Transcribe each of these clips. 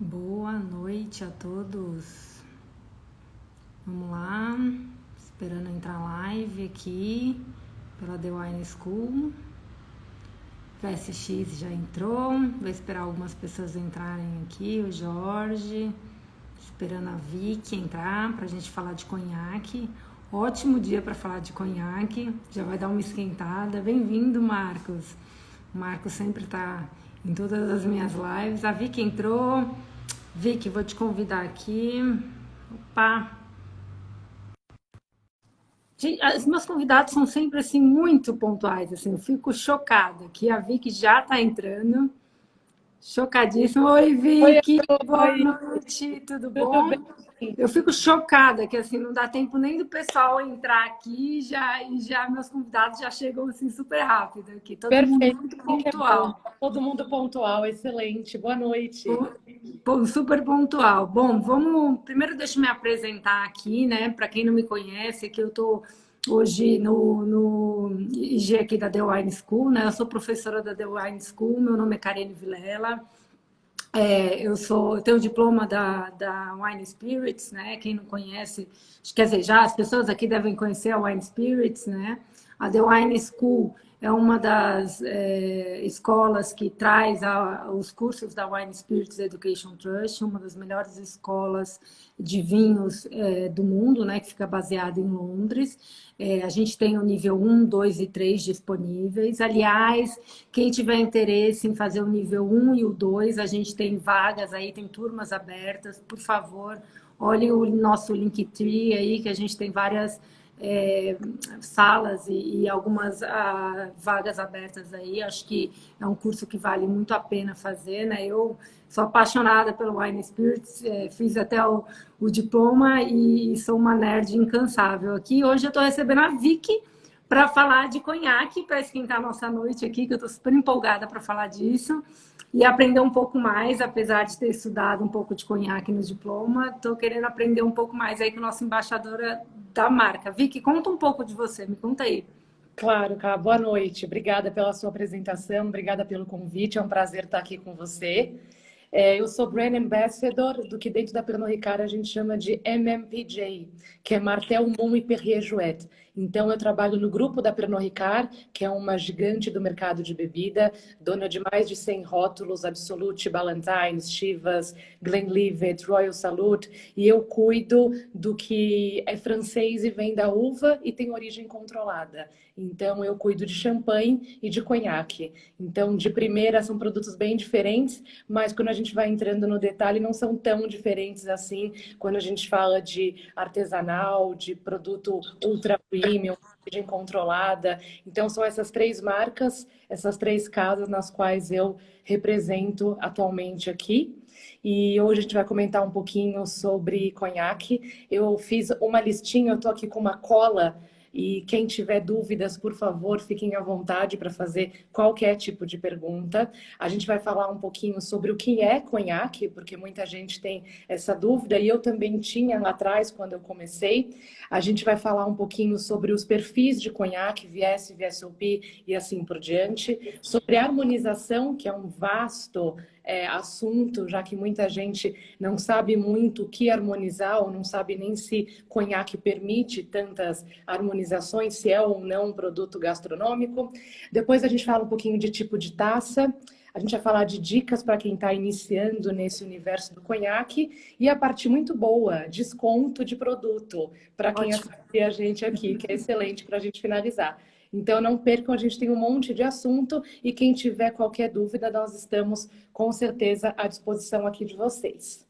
Boa noite a todos. Vamos lá, esperando entrar live aqui pela The Wine School. VSX já entrou, vou esperar algumas pessoas entrarem aqui, o Jorge, esperando a Vicky entrar para a gente falar de conhaque. Ótimo dia para falar de conhaque, já vai dar uma esquentada. Bem-vindo, Marcos. O Marcos sempre está em todas as minhas lives. A Vicky entrou. Vicky, vou te convidar aqui. Opa! Os meus convidados são sempre assim muito pontuais, assim, eu fico chocada que a Vicky já está entrando. Chocadíssima. Oi, Oi, Vicky, boa oi, noite, tudo tudo bom? bem? Eu fico chocada que assim não dá tempo nem do pessoal entrar aqui e já meus convidados já chegam assim super rápido aqui, todo mundo Perfeito, muito que é bom. pontual. Todo mundo pontual, excelente. Boa noite. Bom, super pontual. Bom, vamos. Primeiro, deixa eu me apresentar aqui, né? Para quem não me conhece, que eu tô hoje no IG aqui da The Wine School, né? Eu sou professora da The Wine School, meu nome é Karine Vilela. Eu tenho o diploma da Wine Spirits, né? Quem não conhece, quer dizer, já as pessoas aqui devem conhecer a Wine Spirits, né? A The Wine School é uma das escolas que traz os cursos da Wine Spirits Education Trust, uma das melhores escolas de vinhos do mundo, né? Que fica baseada em Londres. A gente tem o nível 1, 2 e 3 disponíveis. Aliás, quem tiver interesse em fazer o nível 1 e o 2, a gente tem vagas aí, tem turmas abertas. Por favor, olhem o nosso Linktree aí, que a gente tem várias salas e algumas vagas abertas aí. Acho que é um curso que vale muito a pena fazer, né? Eu sou apaixonada pelo Wine Spirits, fiz até o diploma e sou uma nerd incansável aqui. Hoje eu estou recebendo a Vicky para falar de conhaque, para esquentar a nossa noite aqui, que eu estou super empolgada para falar disso e aprender um pouco mais, apesar de ter estudado um pouco de conhaque no diploma, estou querendo aprender um pouco mais aí com a nossa embaixadora da marca. Vicky, conta um pouco de você, me conta aí. Claro, Cá, boa noite. Obrigada pela sua apresentação, obrigada pelo convite. É um prazer estar aqui com você. Eu sou Brand Ambassador do que dentro da Pernod Ricard a gente chama de MMPJ, que é Martel, Mumm e Perrier Jouet. Então, eu trabalho no grupo da Pernod Ricard, que é uma gigante do mercado de bebida, dona de mais de 100 rótulos, Absolut, Ballantines, Chivas, Glenlivet, Royal Salute, e eu cuido do que é francês e vem da uva e tem origem controlada. Então, eu cuido de champanhe e de conhaque. Então, de primeira, são produtos bem diferentes, mas quando a gente vai entrando no detalhe, não são tão diferentes assim quando a gente fala de artesanal, de produto ultra premium, origem controlada. Então, são essas três marcas, essas três casas nas quais eu represento atualmente aqui. E hoje a gente vai comentar um pouquinho sobre conhaque. Eu fiz uma listinha, eu estou aqui com uma cola. E quem tiver dúvidas, por favor, fiquem à vontade para fazer qualquer tipo de pergunta. A gente vai falar um pouquinho sobre o que é conhaque, porque muita gente tem essa dúvida, e eu também tinha lá atrás, quando eu comecei. A gente vai falar um pouquinho sobre os perfis de conhaque, VS, VSOP e assim por diante. Sobre a harmonização, que é um vasto assunto, já que muita gente não sabe muito o que harmonizar, ou não sabe nem se conhaque permite tantas harmonizações, se é ou não um produto gastronômico. Depois a gente fala um pouquinho de tipo de taça. A gente vai falar de dicas para quem está iniciando nesse universo do conhaque. E a parte muito boa, desconto de produto, para quem Ótimo. assistir a gente aqui, que é excelente para a gente finalizar. Então, não percam, a gente tem um monte de assunto e quem tiver qualquer dúvida, nós estamos com certeza à disposição aqui de vocês.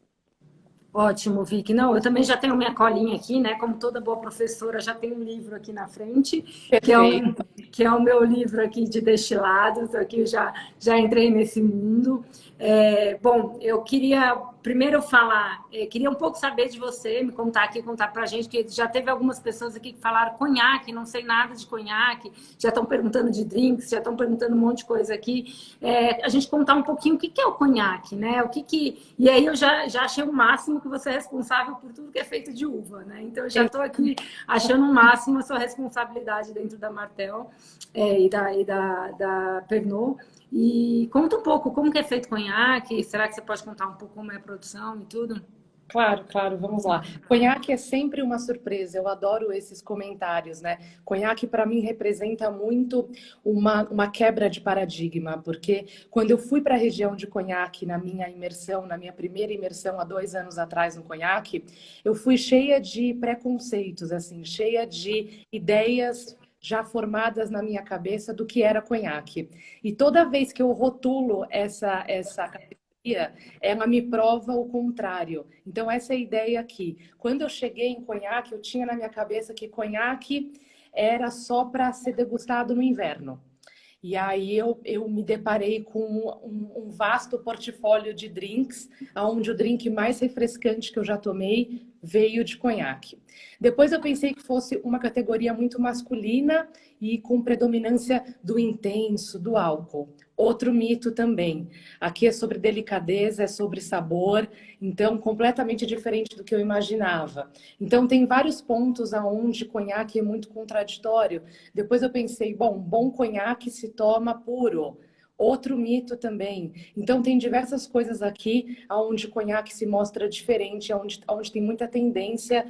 Ótimo, Vicky. Não, eu também já tenho minha colinha aqui, né? Como toda boa professora, já tenho um livro aqui na frente, que é Perfeito. o, que é o meu livro aqui de destilados. Aqui eu já entrei nesse mundo. Bom, eu queria primeiro falar, queria um pouco saber de você, me contar aqui, contar pra gente, que já teve algumas pessoas aqui que falaram conhaque, não sei nada de conhaque, já estão perguntando de drinks, já estão perguntando um monte de coisa aqui. A gente contar um pouquinho o que é o conhaque, né? E aí eu já achei o máximo que você é responsável por tudo que é feito de uva, né? Então eu já estou aqui achando o máximo a sua responsabilidade dentro da Martel e da Pernod. E conta um pouco como que é feito conhaque, será que você pode contar um pouco como é produção e tudo? Claro, claro, vamos lá. Conhaque é sempre uma surpresa, eu adoro esses comentários, né? Conhaque para mim representa muito uma quebra de paradigma, porque quando eu fui para a região de Conhaque, na minha imersão, na minha primeira imersão há 2 anos atrás no Conhaque, eu fui cheia de preconceitos, assim, cheia de ideias já formadas na minha cabeça do que era conhaque. E toda vez que eu rotulo essa categoria, ela me prova o contrário. Então, essa é a ideia aqui. Quando eu cheguei em conhaque, eu tinha na minha cabeça que conhaque era só para ser degustado no inverno. E aí eu me deparei com um vasto portfólio de drinks, onde o drink mais refrescante que eu já tomei veio de conhaque. Depois eu pensei que fosse uma categoria muito masculina e com predominância do intenso, do álcool. Outro mito também. Aqui é sobre delicadeza, é sobre sabor, então completamente diferente do que eu imaginava. Então tem vários pontos aonde conhaque é muito contraditório. Depois eu pensei, bom conhaque se toma puro. Outro mito também. Então tem diversas coisas aqui onde o conhaque se mostra diferente, onde tem muita tendência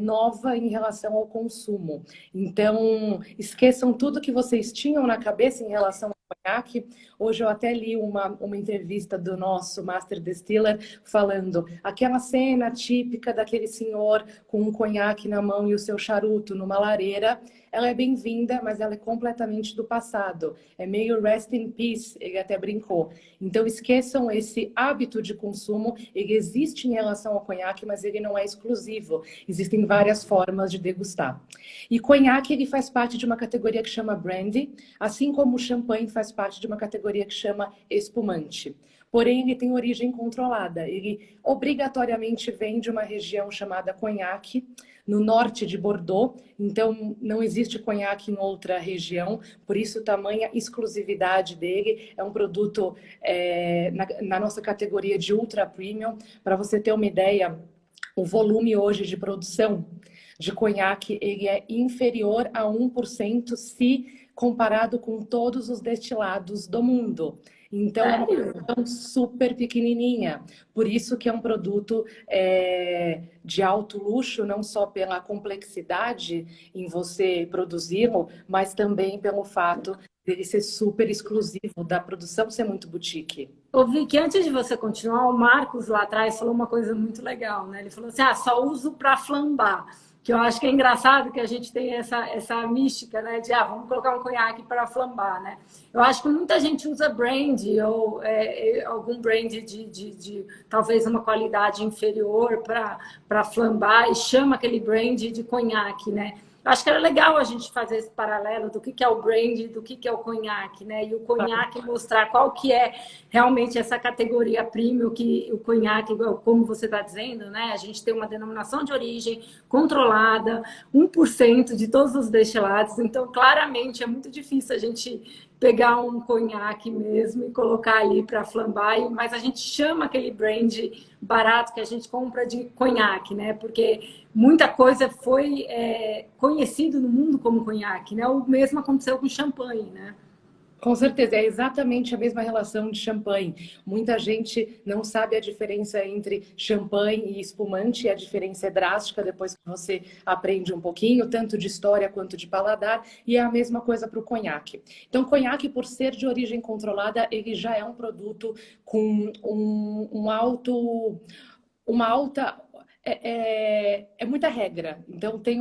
nova em relação ao consumo. Então esqueçam tudo que vocês tinham na cabeça em relação conhaque. Hoje eu até li uma entrevista do nosso Master Distiller falando aquela cena típica daquele senhor com um conhaque na mão e o seu charuto numa lareira. Ela é bem-vinda, mas ela é completamente do passado. É meio rest in peace, ele até brincou. Então esqueçam esse hábito de consumo. Ele existe em relação ao conhaque, mas ele não é exclusivo. Existem várias formas de degustar. E conhaque, ele faz parte de uma categoria que chama brandy, assim como o champanhe faz parte de uma categoria que chama espumante. Porém, ele tem origem controlada. Ele obrigatoriamente vem de uma região chamada Conhaque, no norte de Bordeaux. Então, não existe conhaque em outra região. Por isso, tamanha exclusividade dele. É um produto na nossa categoria de ultra premium. Para você ter uma ideia, o volume hoje de produção de conhaque ele é inferior a 1% se comparado com todos os destilados do mundo. Então, é uma produção super pequenininha. Por isso que é um produto de alto luxo, não só pela complexidade em você produzi-lo, mas também pelo fato dele ser super exclusivo, da produção ser muito boutique. Eu vi que antes de você continuar, o Marcos lá atrás falou uma coisa muito legal, né? Ele falou assim, só uso para flambar. Que eu acho que é engraçado que a gente tem essa mística, né? De, vamos colocar um conhaque para flambar, né? Eu acho que muita gente usa brandy ou algum brandy de talvez uma qualidade inferior para flambar e chama aquele brandy de conhaque, né? Eu acho que era legal a gente fazer esse paralelo do que é o brandy, do que é o conhaque, né? E o conhaque mostrar qual que é realmente essa categoria premium, que o conhaque, como você está dizendo, né? A gente tem uma denominação de origem controlada, 1% de todos os destilados. Então, claramente, é muito difícil a gente pegar um conhaque mesmo e colocar ali para flambar, mas a gente chama aquele brand barato que a gente compra de conhaque, né? Porque muita coisa foi conhecido no mundo como conhaque, né? O mesmo aconteceu com champanhe, né? Com certeza, é exatamente a mesma relação de champanhe. Muita gente não sabe a diferença entre champanhe e espumante, e a diferença é drástica depois que você aprende um pouquinho, tanto de história quanto de paladar, e é a mesma coisa para o conhaque. Então, o conhaque, por ser de origem controlada, ele já é um produto com uma alta muita regra. Então tem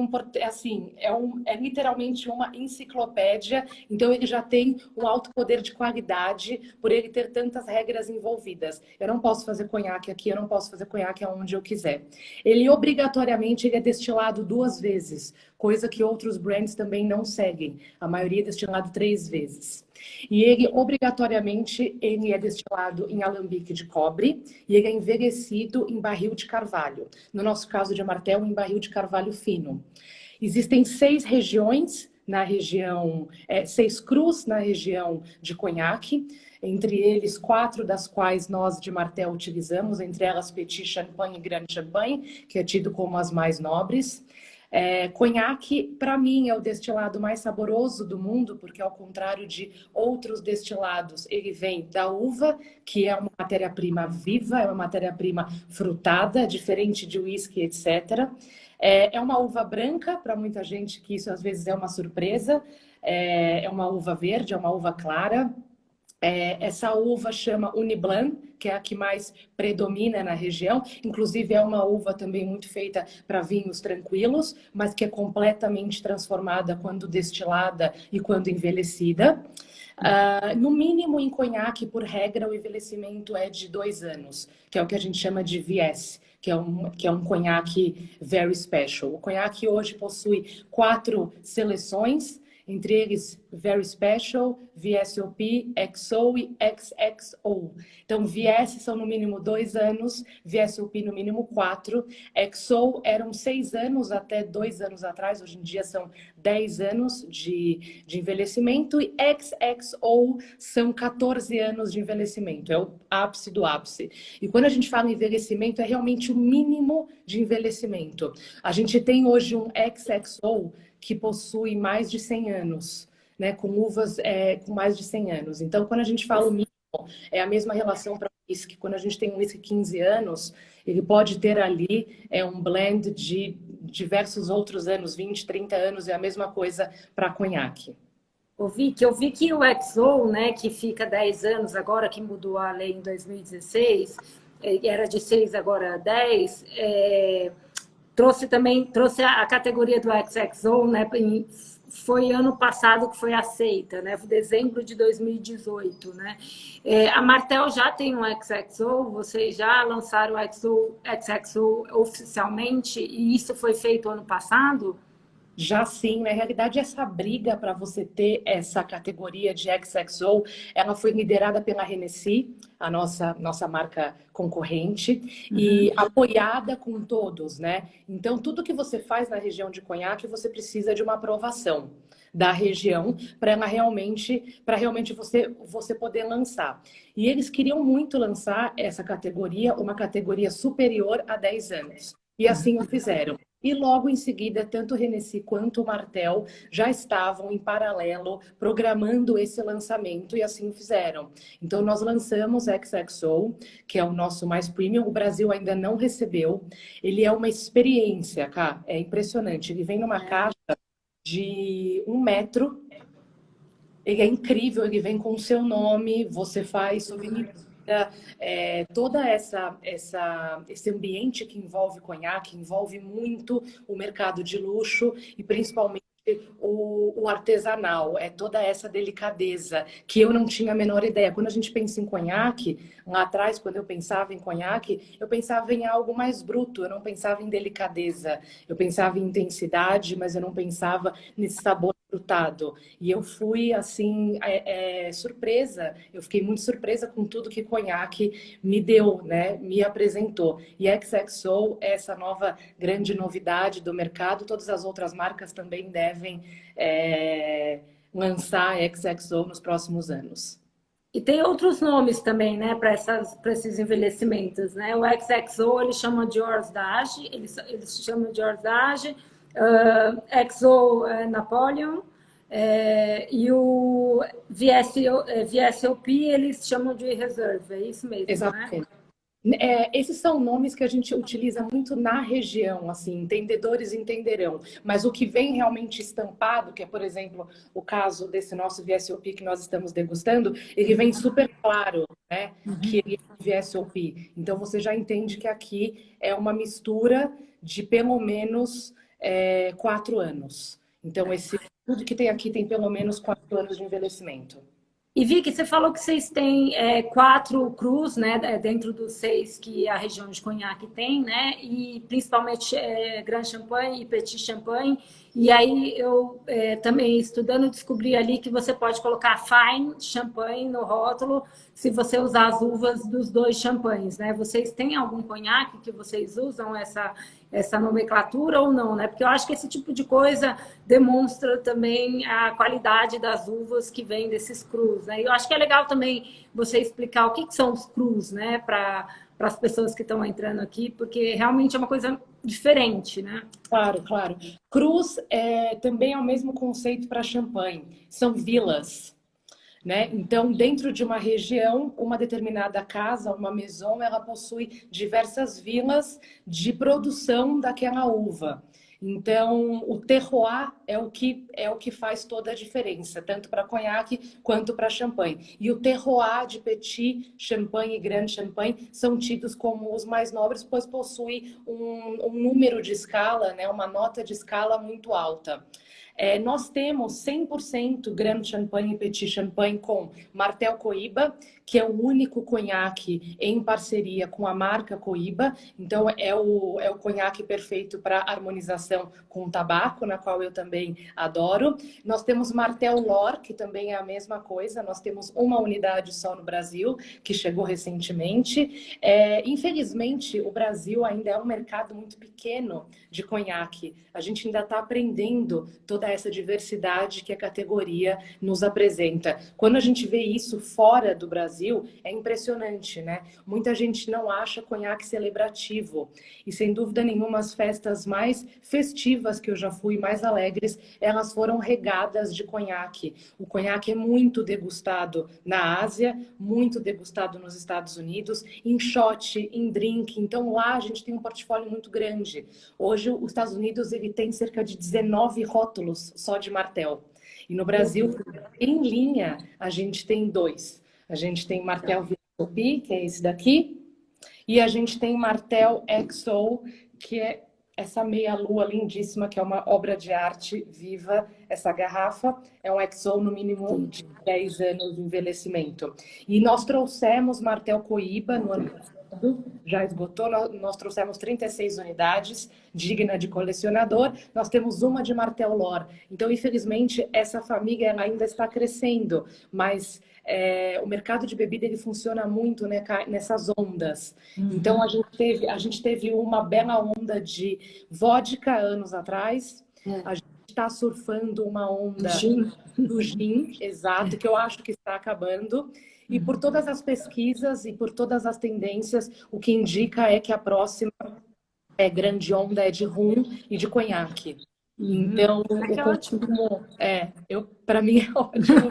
é literalmente uma enciclopédia. Então ele já tem um alto poder de qualidade por ele ter tantas regras envolvidas. Eu não posso fazer conhaque aqui, eu não posso fazer conhaque aonde eu quiser. Ele obrigatoriamente ele é destilado 2 vezes, coisa que outros brands também não seguem. A maioria é destilado 3 vezes. E ele, obrigatoriamente, ele é destilado em alambique de cobre e ele é envelhecido em barril de carvalho. No nosso caso de Martell, em barril de carvalho fino. Existem 6 regiões na região, 6 crus na região de conhaque, entre eles 4 das quais nós de Martell utilizamos, entre elas Petit Champagne e Grand Champagne, que é tido como as mais nobres. Conhaque, para mim, é o destilado mais saboroso do mundo, porque ao contrário de outros destilados, ele vem da uva, que é uma matéria-prima viva, é uma matéria-prima frutada, diferente de uísque, etc. É uma uva branca, para muita gente que isso às vezes é uma surpresa. É uma uva verde, é uma uva clara. Essa uva chama Uniblanc, que é a que mais predomina na região. Inclusive, é uma uva também muito feita para vinhos tranquilos, mas que é completamente transformada quando destilada e quando envelhecida. No mínimo, em conhaque, por regra, o envelhecimento é de 2 anos, que é o que a gente chama de VS, que é um conhaque very special. O conhaque hoje possui 4 seleções, entre eles Very Special, VSOP, XO e XXO. Então, VS são no mínimo 2 anos, VSOP no mínimo 4, XO eram 6 anos até 2 anos atrás, hoje em dia são 10 anos de envelhecimento, e XXO são 14 anos de envelhecimento, é o ápice do ápice. E quando a gente fala em envelhecimento, é realmente o mínimo de envelhecimento. A gente tem hoje um XXO que possui mais de 100 anos, né, com uvas com mais de 100 anos. Então, quando a gente fala o mínimo, é a mesma relação para o whisky. Quando a gente tem um whisky 15 anos, ele pode ter ali um blend de diversos outros anos, 20, 30 anos, é a mesma coisa para conhaque. Eu vi que o XO, né, que fica 10 anos agora, que mudou a lei em 2016, era de 6, agora 10, trouxe a categoria do XXO, né? Foi ano passado que foi aceita, né? Foi dezembro de 2018, né? A Martell já tem um XXO, vocês já lançaram o XXO oficialmente e isso foi feito ano passado? Já sim, na realidade, essa briga para você ter essa categoria de XXO, ela foi liderada pela Hennessy, a nossa marca concorrente, e apoiada com todos, né? Então, tudo que você faz na região de conhaque, você precisa de uma aprovação da região para realmente você poder lançar. E eles queriam muito lançar essa categoria, uma categoria superior a 10 anos. E assim o fizeram. E logo em seguida, tanto o Hennessy quanto o Martell já estavam em paralelo programando esse lançamento e assim o fizeram. Então, nós lançamos XXO, que é o nosso mais premium. O Brasil ainda não recebeu. Ele é uma experiência, cá. É impressionante. Ele vem numa caixa de 1 metro. Ele é incrível. Ele vem com o seu nome. Você faz souvenir. Toda esse ambiente que envolve conhaque, envolve muito o mercado de luxo e principalmente o artesanal, toda essa delicadeza que eu não tinha a menor ideia. Quando a gente pensa em conhaque, lá atrás, quando eu pensava em conhaque, eu pensava em algo mais bruto, eu não pensava em delicadeza, eu pensava em intensidade, mas eu não pensava nesse sabor frutado. E eu fui, assim, surpresa, eu fiquei muito surpresa com tudo que conhaque me deu, né? Me apresentou. E XXO é essa nova grande novidade do mercado, todas as outras marcas também devem lançar XXO nos próximos anos. E tem outros nomes também, né, para esses envelhecimentos, né? O XXO eles chamam de Orsage, eles chamam de Orsage, XO Napoleon, e o VSOP eles chamam de Reserve, é isso mesmo, Exatamente. né? Esses são nomes que a gente utiliza muito na região, assim, entendedores entenderão. Mas o que vem realmente estampado, que é, por exemplo, o caso desse nosso VSOP que nós estamos degustando, ele vem super claro, né? Que ele é VSOP. Então, você já entende que aqui é uma mistura de pelo menos 4 anos. Então, tudo que tem aqui tem pelo menos 4 anos de envelhecimento. E Vicky, você falou que vocês têm 4 crus, né, dentro dos 6 que a região de Conhaque tem, né, e principalmente Grand Champagne e Petit Champagne. E aí eu também estudando descobri ali que você pode colocar Fine Champagne no rótulo se você usar as uvas dos 2 champanhes, né? Vocês têm algum conhaque que vocês usam essa nomenclatura ou não, né? Porque eu acho que esse tipo de coisa demonstra também a qualidade das uvas que vêm desses crus, né? E eu acho que é legal também você explicar o que são os crus, né? Para para as pessoas que estão entrando aqui, porque realmente é uma coisa diferente, né? Claro, claro. Cruz também é o mesmo conceito para champanhe. São vilas, né? Então, dentro de uma região, uma determinada casa, uma maison, ela possui diversas vilas de produção daquela uva. Então, o terroir é o que faz toda a diferença, tanto para conhaque quanto para champanhe. E o terroir de petit champanhe e grande champanhe são tidos como os mais nobres, pois possui um número de escala, né, uma nota de escala muito alta. Nós temos 100% Grande Champagne e Petit Champagne com Martel Cohiba, que é o único conhaque em parceria com a marca Cohiba. Então, é o conhaque perfeito para harmonização com o tabaco, na qual eu também adoro. Nós temos Martel L'Or, que também é a mesma coisa. Nós temos uma unidade só no Brasil, que chegou recentemente. Infelizmente, o Brasil ainda é um mercado muito pequeno de conhaque. A gente ainda está aprendendo toda essa diversidade que a categoria nos apresenta. Quando a gente vê isso fora do Brasil, é impressionante, né? Muita gente não acha conhaque celebrativo. E sem dúvida nenhuma, as festas mais festivas que eu já fui, mais alegres, elas foram regadas de conhaque. O conhaque é muito degustado na Ásia, muito degustado nos Estados Unidos, em shot, em drink. Então lá a gente tem um portfólio muito grande. Hoje os Estados Unidos ele tem cerca de 19 rótulos só de Martel. E no Brasil, em linha, a gente tem 2. A gente tem Martel VIP, que é esse daqui, e a gente tem Martel XO, que é essa meia-lua lindíssima, que é uma obra de arte viva. Essa garrafa é um XO no mínimo de 10 anos de envelhecimento. E nós trouxemos Martel Cohiba no ano passado, já esgotou, nós trouxemos 36 unidades, digna de colecionador. Nós temos uma de Martel L'Or. Então, infelizmente, essa família ela ainda está crescendo, mas o mercado de bebida ele funciona muito, né, nessas ondas. Então, a gente teve uma bela onda de vodka anos atrás. A gente está surfando uma onda do gin, exato, que eu acho que está acabando. E por todas as pesquisas e por todas as tendências, o que indica é que a próxima grande onda é de rum e de conhaque. Então, o consumo para mim é ótimo.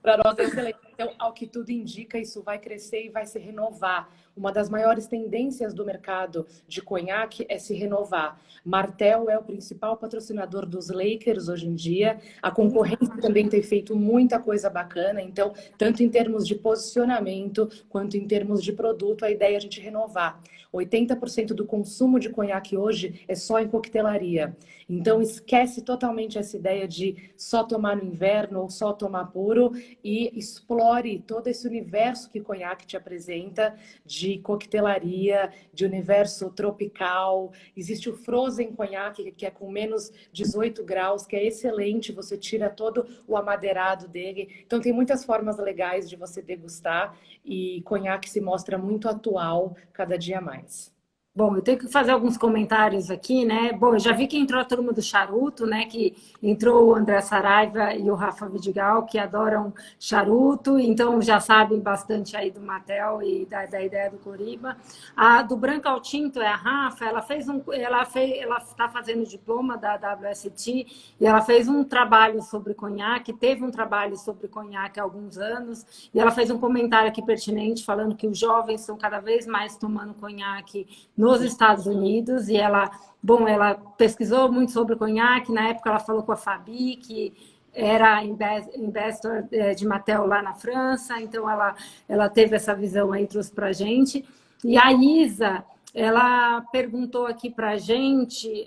Para nós é excelente. Então, ao que tudo indica, isso vai crescer e vai se renovar. Uma das maiores tendências do mercado de conhaque é se renovar. Martel é o principal patrocinador dos Lakers hoje em dia. A concorrência também tem feito muita coisa bacana. Então, tanto em termos de posicionamento quanto em termos de produto, a ideia é a gente renovar. 80% do consumo de conhaque hoje é só em coquetelaria. Então, esquece totalmente essa ideia de só tomar no inverno ou só tomar puro e explore todo esse universo que conhaque te apresenta de coquetelaria, de universo tropical. Existe o Frozen Conhaque, que é com menos 18 graus, que é excelente, você tira todo o amadeirado dele. Então, tem muitas formas legais de você degustar e conhaque se mostra muito atual cada dia mais. Bom, eu tenho que fazer alguns comentários aqui, né? Bom, eu já vi que entrou a turma do charuto, né? Que entrou o André Saraiva e o Rafa Vidigal, que adoram charuto, então já sabem bastante aí do Martel e da ideia do Cohiba. A do Branco ao Tinto é a Rafa, ela está fazendo diploma da WST e ela fez um trabalho sobre conhaque, teve um trabalho sobre conhaque há alguns anos, e ela fez um comentário aqui pertinente, falando que os jovens estão cada vez mais tomando conhaque nos Estados Unidos, e ela pesquisou muito sobre conhaque. Na época ela falou com a Fabi, que era investor de Martel lá na França, então ela teve essa visão aí, trouxe para a gente. E a Isa, ela perguntou aqui para a gente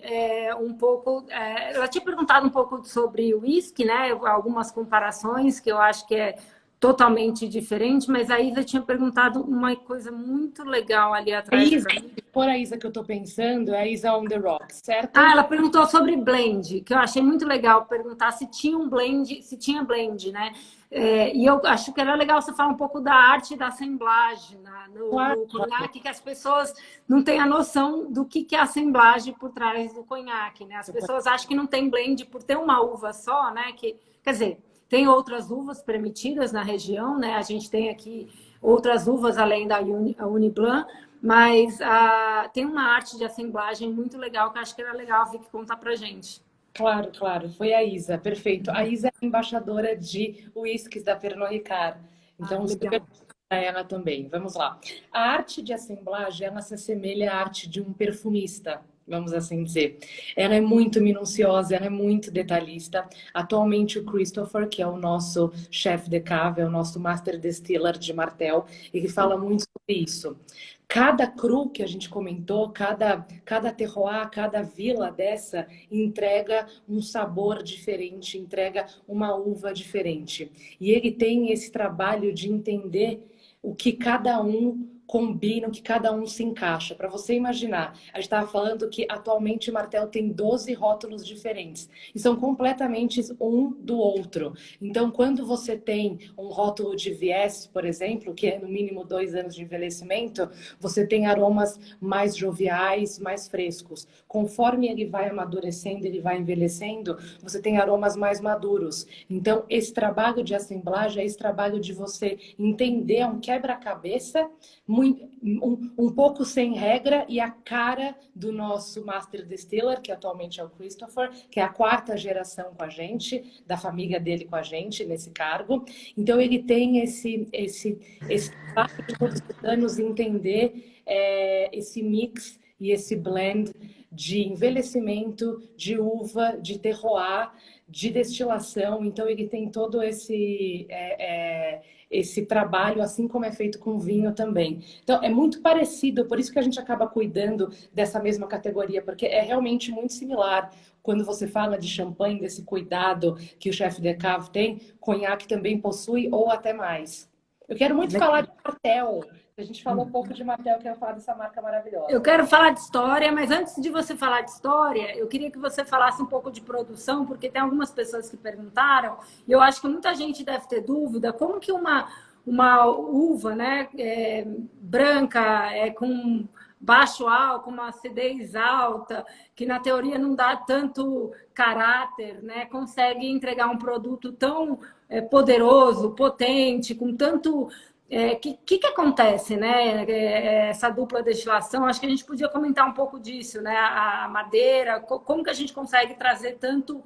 um pouco, ela tinha perguntado um pouco sobre o whisky, né? Algumas comparações que eu acho que é totalmente diferente, mas a Isa tinha perguntado uma coisa muito legal ali atrás. Por a Isa que eu estou pensando, é a Isa on the Rock, certo? Ah, ela perguntou sobre blend, que eu achei muito legal perguntar se tinha um blend, se tinha blend, né? E eu acho que era legal você falar um pouco da arte da assemblagem no conhaque, que as pessoas não têm a noção do que é a assemblagem por trás do conhaque, né? As pessoas acham que não tem blend por ter uma uva só, né? Quer dizer, Tem outras uvas permitidas na região, né? A gente tem aqui outras uvas além da Uni Blanc, mas tem uma arte de assemblagem muito legal que eu acho que era legal a Vicky contar pra gente. Claro, claro, foi a Isa, perfeito. A Isa é a embaixadora de uísques da Pernod Ricard, Ah, então super legal. a ela também. Vamos lá. A arte de assemblagem, ela se assemelha à arte de um perfumista, vamos assim dizer. Ela é muito minuciosa, ela é muito detalhista. Atualmente o Christopher, que é o nosso chefe de cave, é o nosso master distiller de Martel, ele fala muito sobre isso. Cada cru que a gente comentou, cada terroir, cada vila dessa entrega um sabor diferente, entrega uma uva diferente. E ele tem esse trabalho de entender o que cada um combina, o que cada um se encaixa. Para você imaginar, a gente estava falando que atualmente o Martel tem 12 rótulos diferentes e são completamente um do outro. Então, quando você tem um rótulo de Viés, por exemplo, que é no mínimo 2 anos de envelhecimento, você tem aromas mais joviais, mais frescos. Conforme ele vai amadurecendo, ele vai envelhecendo, você tem aromas mais maduros. Então, esse trabalho de assemblagem é esse trabalho de você entender um quebra-cabeça, um pouco sem regra, e a cara do nosso Master Distiller, que atualmente é o Christopher, que é a 4ª geração com a gente, da família dele com a gente nesse cargo. Então, ele tem esse trabalho de todos os anos entender esse mix e esse blend de envelhecimento, de uva, de terroir, de destilação. Então, ele tem todo esse trabalho, assim como é feito com vinho também. Então, é muito parecido, por isso que a gente acaba cuidando dessa mesma categoria, porque é realmente muito similar. Quando você fala de champanhe, desse cuidado que o chefe de cave tem, conhaque também possui, ou até mais. Eu quero muito falar de Martel. A gente falou um pouco de Martel, eu quero falar dessa marca Eu maravilhosa. quero falar de história, mas antes de você falar de história, eu queria que você falasse um pouco de produção, porque tem algumas pessoas que perguntaram, e eu acho que muita gente deve ter dúvida, como que uma uva, né, branca, com baixo álcool, com uma acidez alta, que na teoria não dá tanto caráter, né, consegue entregar um produto tão poderoso, potente, com tanto que acontece, né? Essa dupla destilação, acho que a gente podia comentar um pouco disso, né? A madeira, como que a gente consegue trazer tanto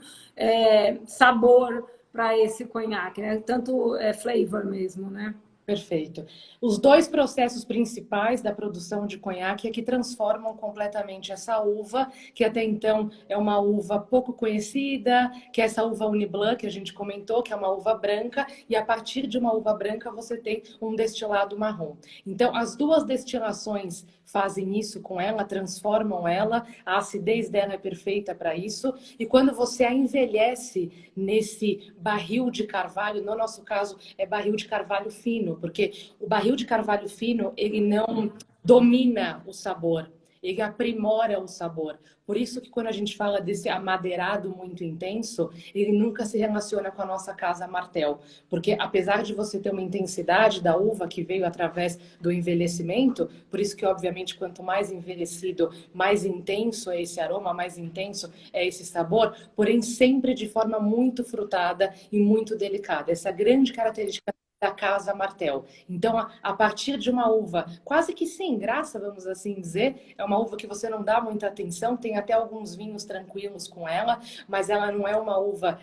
sabor para esse conhaque, né? Tanto flavor mesmo, né? Perfeito. Os dois processos principais da produção de conhaque é que transformam completamente essa uva, que até então é uma uva pouco conhecida, que é essa uva Uni Blanc que a gente comentou, que é uma uva branca, e a partir de uma uva branca você tem um destilado marrom. Então, as duas destilações fazem isso com ela, transformam ela, a acidez dela é perfeita para isso, e quando você a envelhece nesse barril de carvalho, no nosso caso é barril de carvalho fino, porque o barril de carvalho fino, ele não domina o sabor, ele aprimora o sabor. Por isso que quando a gente fala desse amadeirado muito intenso, ele nunca se relaciona com a nossa casa Martel. Porque apesar de você ter uma intensidade da uva que veio através do envelhecimento, por isso que obviamente quanto mais envelhecido, mais intenso é esse aroma, mais intenso é esse sabor, porém sempre de forma muito frutada e muito delicada. Essa grande característica da casa Martel. Então, a partir de uma uva quase que sem graça, vamos assim dizer, é uma uva que você não dá muita atenção, tem até alguns vinhos tranquilos com ela, mas ela não é uma uva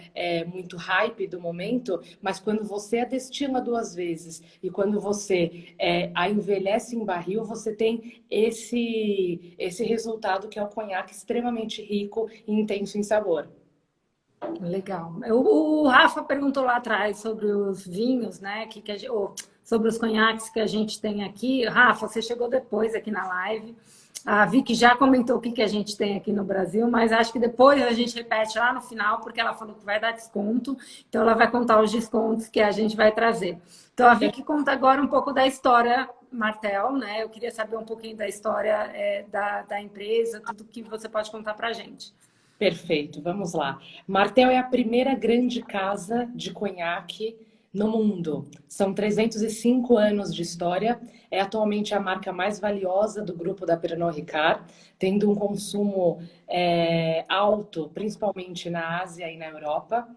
muito hype do momento, mas quando você a destila 2 vezes e quando você a envelhece em barril, você tem esse resultado que é o conhaque extremamente rico e intenso em sabor. Legal. O Rafa perguntou lá atrás sobre os vinhos, né? Sobre os conhaques que a gente tem aqui. Rafa, você chegou depois aqui na live. A Vicky já comentou o que a gente tem aqui no Brasil, mas acho que depois a gente repete lá no final, porque ela falou que vai dar desconto. Então, ela vai contar os descontos que a gente vai trazer. Então, a Vicky conta agora um pouco da história Martel, né? Eu queria saber um pouquinho da história da empresa, tudo que você pode contar para a gente. Perfeito, vamos lá. Martel é a primeira grande casa de conhaque no mundo. São 305 anos de história. É atualmente a marca mais valiosa do grupo da Pernod Ricard, tendo um consumo alto, principalmente na Ásia e na Europa.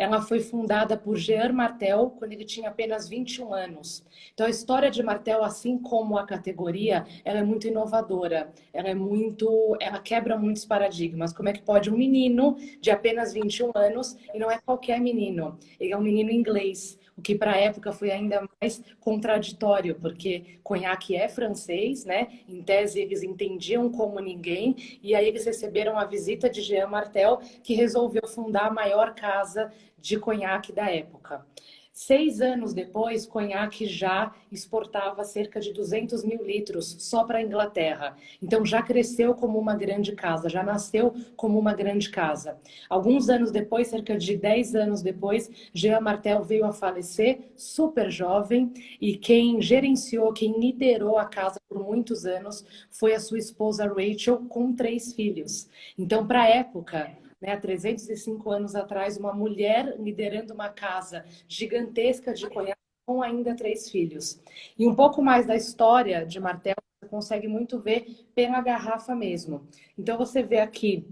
ela foi fundada por Jean Martel quando ele tinha apenas 21 anos. Então, a história de Martel, assim como a categoria, ela é muito inovadora. Ela quebra muitos paradigmas. Como é que pode um menino de apenas 21 anos, e não é qualquer menino, ele é um menino inglês, o que para a época foi ainda mais contraditório, porque conhaque é francês, né? Em tese eles entendiam como ninguém, e aí eles receberam a visita de Jean Martel, que resolveu fundar a maior casa de conhaque da época. 6 anos depois, conhaque já exportava cerca de 200 mil litros só para a Inglaterra. Então já cresceu como uma grande casa, já nasceu como uma grande casa. Alguns anos depois, cerca de 10 anos depois, Jean Martel veio a falecer, super jovem, e quem gerenciou, quem liderou a casa por muitos anos foi a sua esposa Rachel, com 3 filhos. Então, para a época, né, há 305 anos atrás, uma mulher liderando uma casa gigantesca de conhaque com ainda 3 filhos. E um pouco mais da história de Martel, você consegue muito ver pela garrafa mesmo. Então, você vê aqui,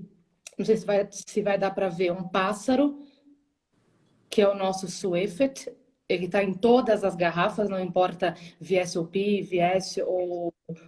não sei se vai dar para ver, um pássaro, que é o nosso Suefet. Ele está em todas as garrafas, não importa VSOP, VS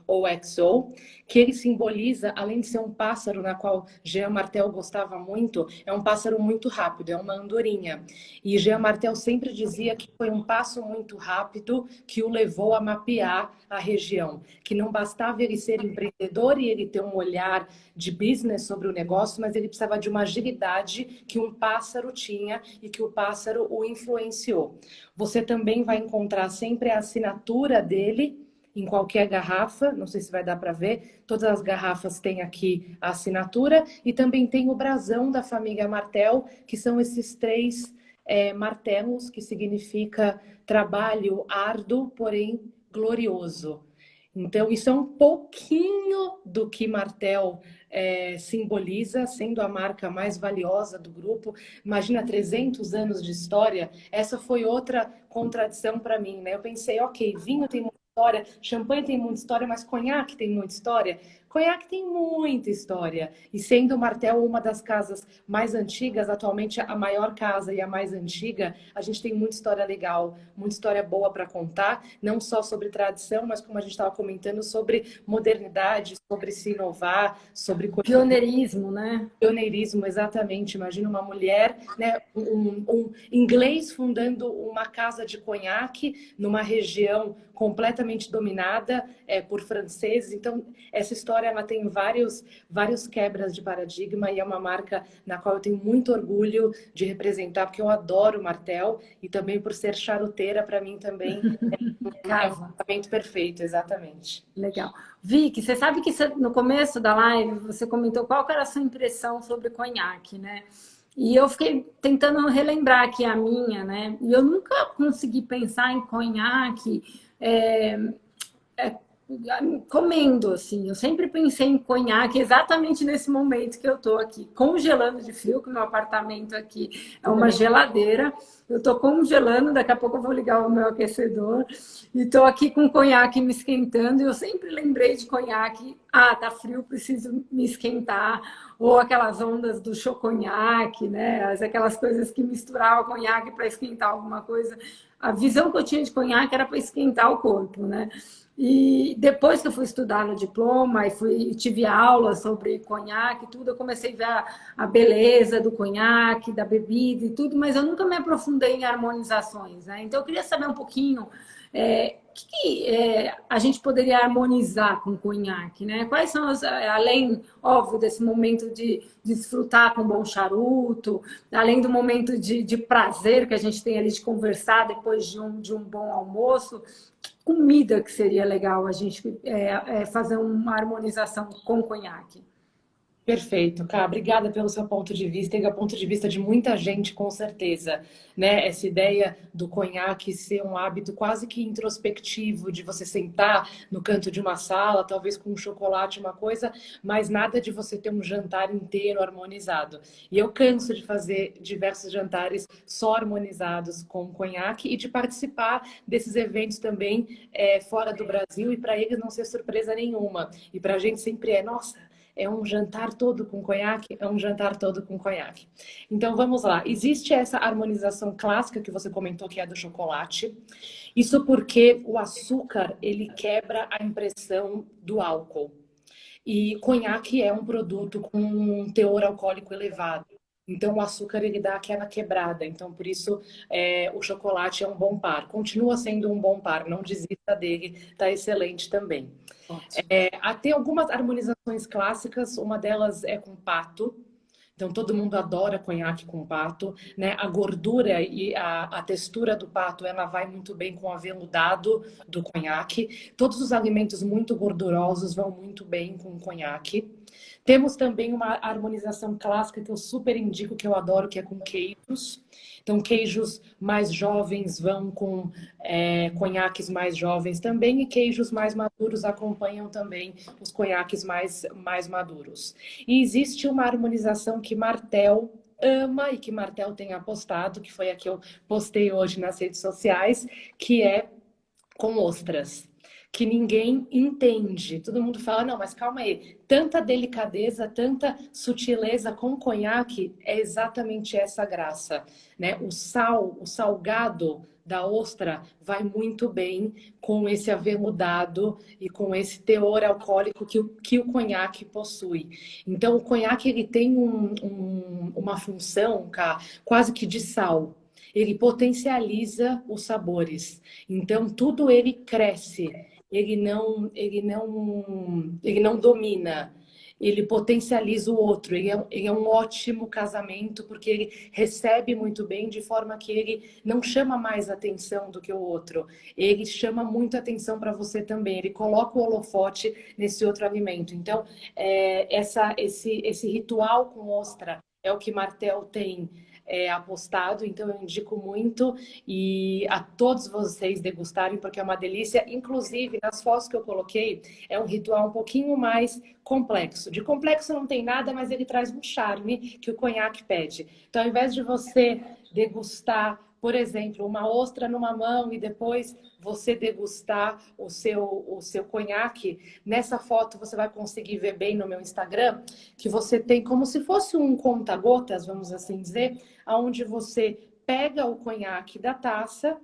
ou XO, que ele simboliza, além de ser um pássaro na qual Jean Martel gostava muito, é um pássaro muito rápido, é uma andorinha. E Jean Martel sempre dizia que foi um passo muito rápido que o levou a mapear a região, que não bastava ele ser empreendedor e ele ter um olhar de business sobre o negócio, mas ele precisava de uma agilidade que um pássaro tinha e que o pássaro o influenciou. Você também vai encontrar sempre a assinatura dele em qualquer garrafa, não sei se vai dar para ver, todas as garrafas têm aqui a assinatura, e também tem o brasão da família Martel, que são esses 3 martelos, que significa trabalho árduo, porém glorioso. Então, isso é um pouquinho do que Martel simboliza, sendo a marca mais valiosa do grupo. Imagina 300 anos de história. Essa foi outra contradição para mim, né? Eu pensei, ok, vinho tem muita história, champanhe tem muita história, mas conhaque tem muita história. Conhaque tem muita história. E sendo o Martel uma das casas mais antigas, atualmente a maior casa e a mais antiga, a gente tem muita história legal, muita história boa para contar, não só sobre tradição, mas como a gente estava comentando, sobre modernidade, sobre se inovar, sobre Pioneirismo, né? pioneirismo, exatamente. Imagina uma mulher, né, um inglês fundando uma casa de conhaque numa região completamente dominada por franceses. Então, essa história ela tem vários quebras de paradigma, e é uma marca na qual eu tenho muito orgulho de representar, porque eu adoro Martel, e também por ser charuteira, para mim também é um Casa. casamento perfeito, exatamente. Legal. Vicky, você sabe que no começo da live você comentou qual que era a sua impressão sobre conhaque, né? E eu fiquei tentando relembrar aqui a minha, né? E eu nunca consegui pensar em conhaque é, comendo, assim. Eu sempre pensei em conhaque exatamente nesse momento que eu tô aqui, congelando de frio, que o meu apartamento aqui é uma geladeira. Eu tô congelando, daqui a pouco eu vou ligar o meu aquecedor. E tô aqui com conhaque me esquentando. E eu sempre lembrei de conhaque. Ah, tá frio, preciso me esquentar. Ou aquelas ondas do choconhaque, né? Aquelas coisas que misturavam conhaque para esquentar alguma coisa. A visão que eu tinha de conhaque era para esquentar o corpo, né? E depois que eu fui estudar no diploma e tive aula sobre conhaque e tudo, eu comecei a ver a beleza do conhaque, da bebida e tudo, mas eu nunca me aprofundei em harmonizações, né? Então eu queria saber um pouquinho a gente poderia harmonizar com o conhaque, né? Quais são além, óbvio, desse momento de desfrutar com um bom charuto, além do momento de prazer que a gente tem ali de conversar depois de um bom almoço, que comida que seria legal a gente fazer uma harmonização com o conhaque? Perfeito, Cá. Obrigada pelo seu ponto de vista e é o ponto de vista de muita gente, com certeza, né? Essa ideia do conhaque ser um hábito quase que introspectivo, de você sentar no canto de uma sala, talvez com um chocolate, uma coisa, mas nada de você ter um jantar inteiro harmonizado. E eu canso de fazer diversos jantares só harmonizados com conhaque e de participar desses eventos também fora do Brasil, e para eles não ser surpresa nenhuma. E para a gente sempre nossa, É um jantar todo com conhaque? É um jantar todo com conhaque. Então vamos lá. Existe essa harmonização clássica que você comentou, que é a do chocolate. Isso porque o açúcar, ele quebra a impressão do álcool. E conhaque é um produto com um teor alcoólico elevado. Então, o açúcar ele dá aquela quebrada. Então, por isso, o chocolate é um bom par. Continua sendo um bom par, não desista dele, tá excelente também. Ótimo. Tem algumas harmonizações clássicas, uma delas é com pato. Então, todo mundo adora conhaque com pato, né? A gordura e a textura do pato, ela vai muito bem com o aveludado do conhaque. Todos os alimentos muito gordurosos vão muito bem com o conhaque. Temos também uma harmonização clássica que eu super indico, que eu adoro, que é com queijos. Então, queijos mais jovens vão com conhaques mais jovens também, e queijos mais maduros acompanham também os conhaques mais maduros. E existe uma harmonização que Martel ama e que Martel tem apostado, que foi a que eu postei hoje nas redes sociais, que é com ostras, que ninguém entende. Todo mundo fala, não, mas calma aí, tanta delicadeza, tanta sutileza com conhaque, é exatamente essa graça, né? O sal, o salgado da ostra vai muito bem com esse aveludado e com esse teor alcoólico que o conhaque possui. Então, o conhaque ele tem uma função, cá, quase que de sal. Ele potencializa os sabores. Então, tudo ele cresce. Ele não domina, ele potencializa o outro. Ele é um ótimo casamento porque ele recebe muito bem, de forma que ele não chama mais atenção do que o outro. Ele chama muito atenção para você também. Ele coloca o holofote nesse outro alimento. Então, esse ritual com ostra é o que Martel tem apostado, então eu indico muito e a todos vocês degustarem, porque é uma delícia. Inclusive, nas fotos que eu coloquei, é um ritual um pouquinho mais complexo. De complexo não tem nada, mas ele traz um charme que o conhaque pede. Então, ao invés de você degustar, por exemplo, uma ostra numa mão e depois você degustar o seu conhaque, nessa foto você vai conseguir ver bem no meu Instagram, que você tem como se fosse um conta-gotas, vamos assim dizer, onde você pega o conhaque da taça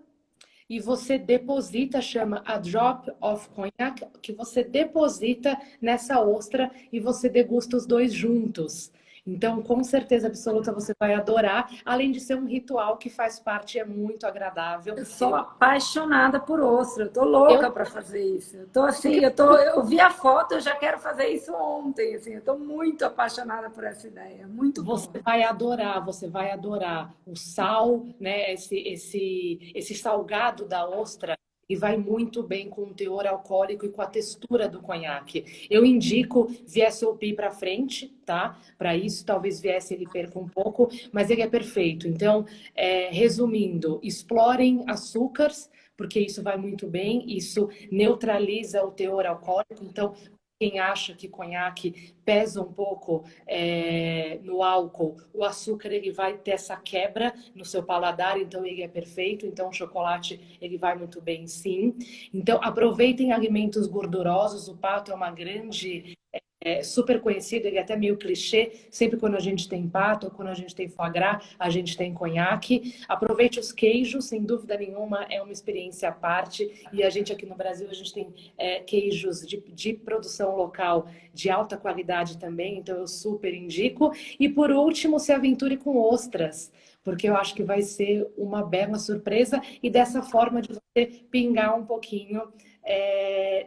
e você deposita, chama a drop of cognac, que você deposita nessa ostra e você degusta os dois juntos. Então, com certeza absoluta, você vai adorar, além de ser um ritual que faz parte, é muito agradável. Eu sou apaixonada por ostra, eu tô louca Eu para fazer isso. Eu tô assim, eu vi a foto, eu já quero fazer isso ontem, assim, eu tô muito apaixonada por essa ideia, muito bom. Você vai adorar o sal, né? Esse salgado da ostra e vai muito bem com o teor alcoólico e com a textura do conhaque. Eu indico VSOP para frente, tá? Para isso, talvez viesse ele perca um pouco, mas ele é perfeito. Então, resumindo, explorem açúcares, porque isso vai muito bem, isso neutraliza o teor alcoólico. Então, quem acha que conhaque pesa um pouco no álcool, o açúcar ele vai ter essa quebra no seu paladar, então ele é perfeito. Então o chocolate ele vai muito bem, sim. Então aproveitem alimentos gordurosos. O pato é uma grande super conhecido, ele é até meio clichê. Sempre quando a gente tem pato, ou quando a gente tem foie gras, a gente tem conhaque. Aproveite os queijos, sem dúvida nenhuma, é uma experiência à parte. E a gente aqui no Brasil, a gente tem queijos de produção local de alta qualidade também, então eu super indico. E por último, se aventure com ostras, porque eu acho que vai ser uma bela surpresa e dessa forma de você pingar um pouquinho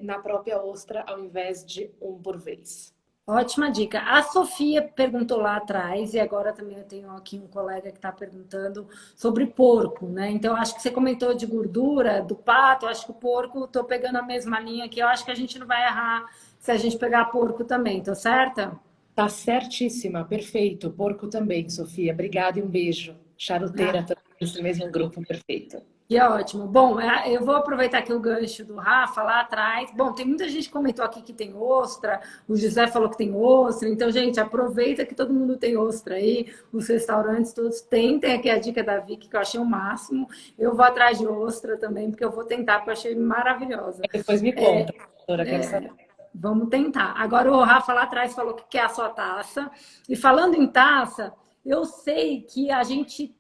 na própria ostra, ao invés de um por vez. Ótima dica. A Sofia perguntou lá atrás, e agora também eu tenho aqui um colega que está perguntando sobre porco, né? Então, acho que você comentou de gordura, do pato, acho que o porco, estou pegando a mesma linha aqui, eu acho que a gente não vai errar se a gente pegar porco também, tô certa? Tá certíssima, perfeito. Porco também, Sofia. Obrigada e um beijo. Charuteira também, nesse mesmo grupo, perfeito. Que ótimo. Bom, eu vou aproveitar aqui o gancho do Rafa lá atrás. Bom, tem muita gente que comentou aqui que tem ostra, o José falou que tem ostra. Então, gente, aproveita que todo mundo tem ostra aí. Os restaurantes todos têm. Tem aqui a dica da Vicky, que eu achei o máximo. Eu vou atrás de ostra também, porque eu vou tentar, porque eu achei maravilhosa. Depois me conta, doutora, quero saber. Vamos tentar. Agora o Rafa lá atrás falou que quer a sua taça. E falando em taça, eu sei que a gente,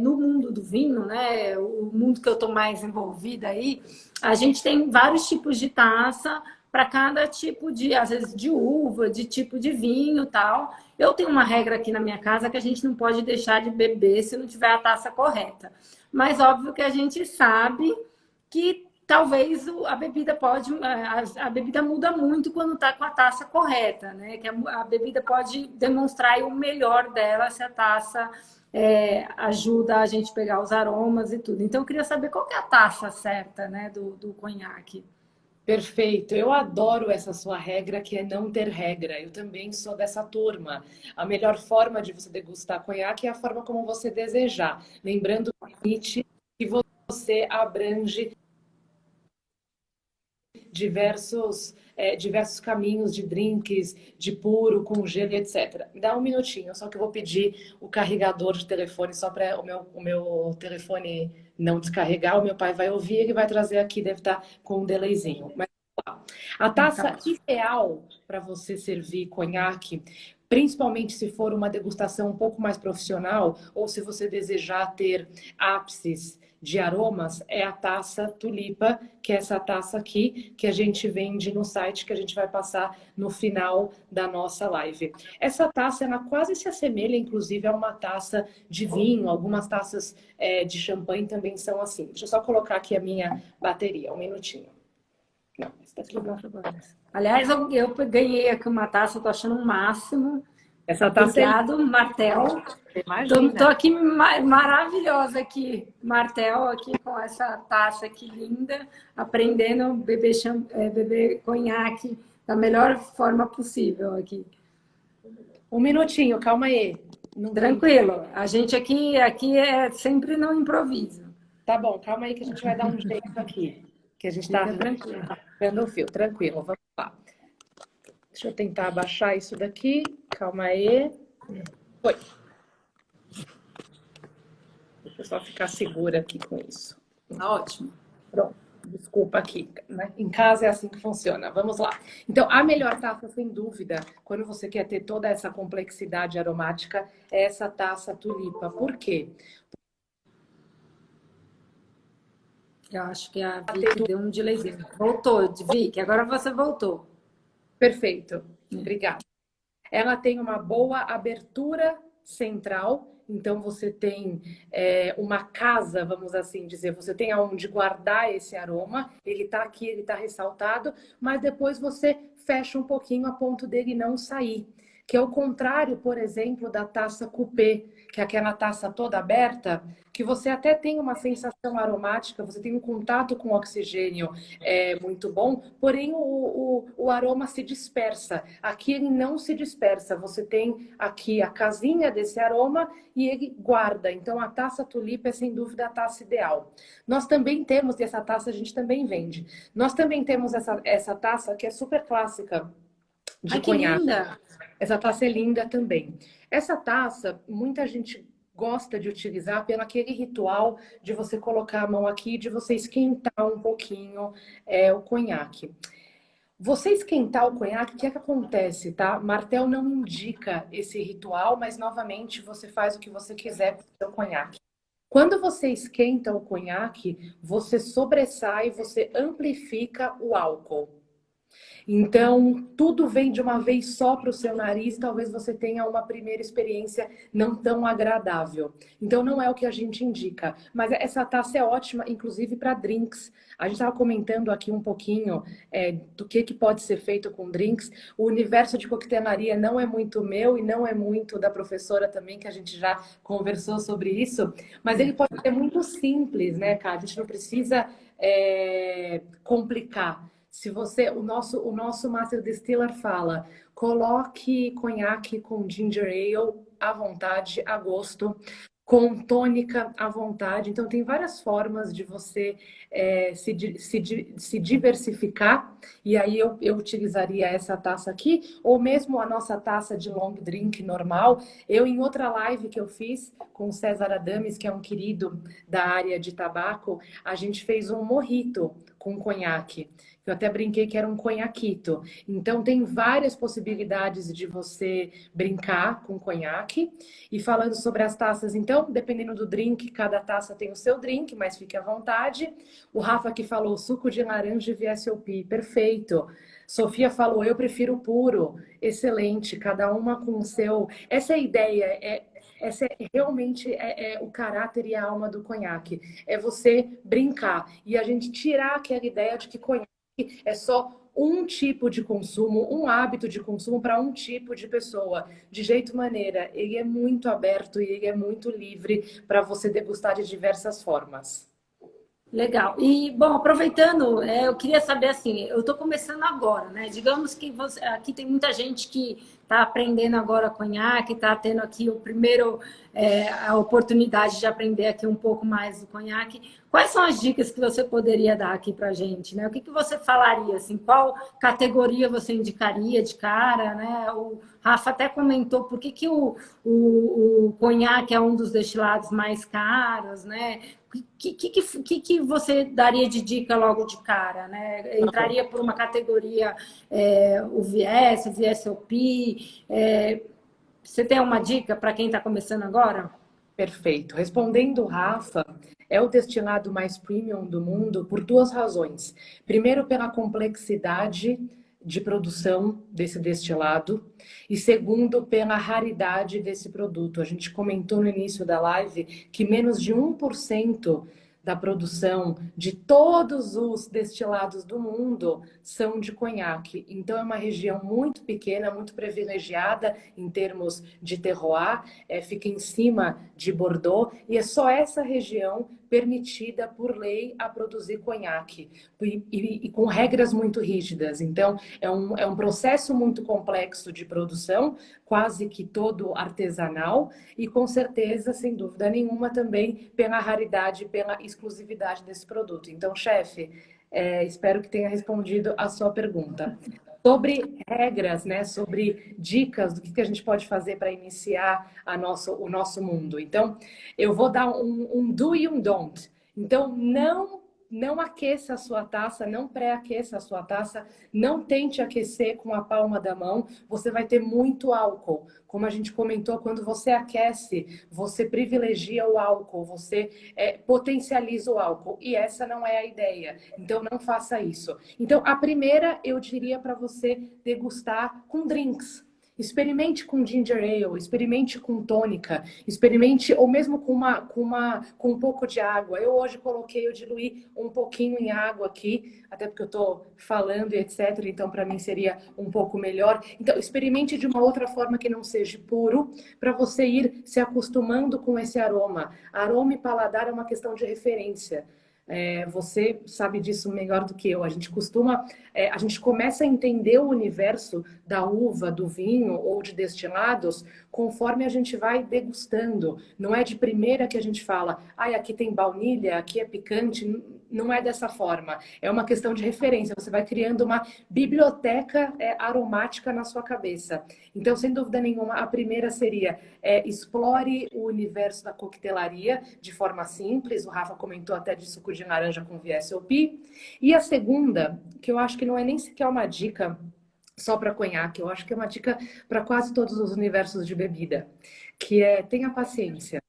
no mundo do vinho, né, o mundo que eu estou mais envolvida aí, a gente tem vários tipos de taça para cada tipo de, às vezes, de uva, de tipo de vinho e tal. Eu tenho uma regra aqui na minha casa que a gente não pode deixar de beber se não tiver a taça correta. Mas óbvio que a gente sabe que talvez a bebida pode, a bebida muda muito quando está com a taça correta, né? Que a bebida pode demonstrar o melhor dela se a taça ajuda a gente pegar os aromas e tudo. Então eu queria saber qual que é a taça certa, né, do conhaque. Perfeito. Eu adoro essa sua regra, que é não ter regra. Eu também sou dessa turma. A melhor forma de você degustar conhaque é a forma como você desejar. Lembrando que você abrange diversos caminhos de drinks, de puro, com gelo, etc. Me dá um minutinho, só que eu vou pedir o carregador de telefone só para o meu telefone não descarregar. O meu pai vai ouvir, ele vai trazer aqui, deve estar com um delayzinho. Mas a taça ideal para você servir conhaque, principalmente se for uma degustação um pouco mais profissional, ou se você desejar ter ápices de aromas, é a taça Tulipa, que é essa taça aqui que a gente vende no site, que a gente vai passar no final da nossa live. Essa taça, ela quase se assemelha, inclusive, a uma taça de vinho. Algumas taças de champanhe também são assim. Deixa eu só colocar aqui a minha bateria, um minutinho. Não, esse daqui não. Aliás, eu ganhei aqui uma taça, tô achando um máximo. Essa taça Obrigado, Martel. Imagina. Tô aqui maravilhosa aqui, Martel, aqui com essa taça aqui linda, aprendendo a beber conhaque da melhor forma possível aqui. Um minutinho, calma aí. Não Tranquilo. A gente aqui é sempre no improviso. Tá bom, calma aí que a gente vai dar um jeito aqui. Que a gente tá vendo o fio. Tranquilo, vamos lá. Deixa eu tentar abaixar isso daqui. Calma aí. Foi. Deixa eu só ficar segura aqui com isso. Tá ótimo. Pronto. Desculpa aqui, né? Em casa é assim que funciona. Vamos lá. Então, a melhor taça, sem dúvida, quando você quer ter toda essa complexidade aromática, é essa taça Tulipa. Por quê? Eu acho que a Vicky deu um delayzinho. Voltou, Vicky, agora você voltou. Perfeito. Obrigada. Ela tem uma boa abertura central, então você tem uma casa, vamos assim dizer, você tem aonde guardar esse aroma, ele está aqui, ele está ressaltado, mas depois você fecha um pouquinho a ponto dele não sair. Que é o contrário, por exemplo, da taça coupé, que é aquela taça toda aberta, que você até tem uma sensação aromática, você tem um contato com o oxigênio muito bom, porém o aroma se dispersa. Aqui ele não se dispersa, você tem aqui a casinha desse aroma e ele guarda. Então a taça Tulipa é sem dúvida a taça ideal. Nós também temos, e essa taça a gente também vende, nós também temos essa taça que é super clássica de conhaque. Que linda! Essa taça é linda também. Essa taça, muita gente gosta de utilizar pelo aquele ritual de você colocar a mão aqui, de você esquentar um pouquinho o conhaque. Você esquentar o conhaque, o que é que acontece, tá? Martel não indica esse ritual, mas novamente você faz o que você quiser com o seu conhaque. Quando você esquenta o conhaque, você sobressai, você amplifica o álcool. Então, tudo vem de uma vez só para o seu nariz, talvez você tenha uma primeira experiência não tão agradável. Então, não é o que a gente indica. Mas essa taça é ótima, inclusive para drinks. A gente estava comentando aqui um pouquinho do que pode ser feito com drinks. O universo de coquetelaria não é muito meu e não é muito da professora também, que a gente já conversou sobre isso. Mas ele pode ser muito simples, né, cara? A gente não precisa complicar. Se você, o nosso Master Distiller fala, coloque conhaque com ginger ale à vontade, a gosto, com tônica à vontade. Então, tem várias formas de você se diversificar. E aí eu utilizaria essa taça aqui, ou mesmo a nossa taça de long drink normal. Eu, em outra live que eu fiz com o César Adames, que é um querido da área de tabaco, a gente fez um mojito com conhaque. Eu até brinquei que era um conhaquito. Então, tem várias possibilidades de você brincar com conhaque. E falando sobre as taças, então, dependendo do drink, cada taça tem o seu drink, mas fique à vontade. O Rafa que falou suco de laranja e VSOP, perfeito. Sofia falou, eu prefiro puro, excelente, cada uma com o seu. Essa é a ideia, essa é realmente o caráter e a alma do conhaque. É você brincar e a gente tirar aquela ideia de que conhaque é só um tipo de consumo, um hábito de consumo para um tipo de pessoa. De jeito maneira, ele é muito aberto e ele é muito livre para você degustar de diversas formas. Legal. E, bom, aproveitando, eu queria saber assim, eu estou começando agora, né? Digamos que aqui tem muita gente que está aprendendo agora conhaque, está tendo aqui o primeiro, a oportunidade de aprender aqui um pouco mais do conhaque. Quais são as dicas que você poderia dar aqui para a gente, né? O que você falaria, assim, qual categoria você indicaria de cara, né? O Rafa até comentou por que o conhaque é um dos destilados mais caros, né? Que você daria de dica logo de cara, né? Entraria por uma categoria, o VS, o VSOP. Você tem uma dica para quem está começando agora? Perfeito. Respondendo o Rafa, é o destilado mais premium do mundo por duas razões. Primeiro, pela complexidade de produção desse destilado e segundo, pela raridade desse produto. A gente comentou no início da live que menos de 1% da produção de todos os destilados do mundo são de conhaque. Então é uma região muito pequena, muito privilegiada em termos de terroir, fica em cima de Bordeaux e é só essa região permitida por lei a produzir conhaque e com regras muito rígidas. Então é um processo muito complexo de produção, quase que todo artesanal e com certeza, sem dúvida nenhuma, também pela raridade, pela exclusividade desse produto. Então, chefe, espero que tenha respondido a sua pergunta. Sobre regras, né? Sobre dicas do que a gente pode fazer para iniciar o nosso mundo. Então, eu vou dar um do e um don't. Então, não aqueça a sua taça, não pré-aqueça a sua taça, não tente aquecer com a palma da mão, você vai ter muito álcool. Como a gente comentou, quando você aquece, você privilegia o álcool, você potencializa o álcool. E essa não é a ideia. Então, não faça isso. Então, a primeira, eu diria para você degustar com drinks. Experimente com ginger ale, experimente com tônica, experimente ou mesmo com um pouco de água. Eu hoje eu diluí um pouquinho em água aqui, até porque eu estou falando e etc. Então, para mim seria um pouco melhor. Então, experimente de uma outra forma que não seja puro, para você ir se acostumando com esse aroma. Aroma e paladar é uma questão de referência. Você sabe disso melhor do que eu. A gente começa a entender o universo da uva, do vinho ou de destilados conforme a gente vai degustando. Não é de primeira que a gente fala, aqui tem baunilha, aqui é picante. Não é dessa forma. É uma questão de referência. Você vai criando uma biblioteca aromática na sua cabeça. Então, sem dúvida nenhuma, a primeira seria explore o universo da coquetelaria de forma simples. O Rafa comentou até de suco de laranja com VSOP. E a segunda, que eu acho que não é nem sequer uma dica só para conhaque, eu acho que é uma dica para quase todos os universos de bebida, que tenha paciência.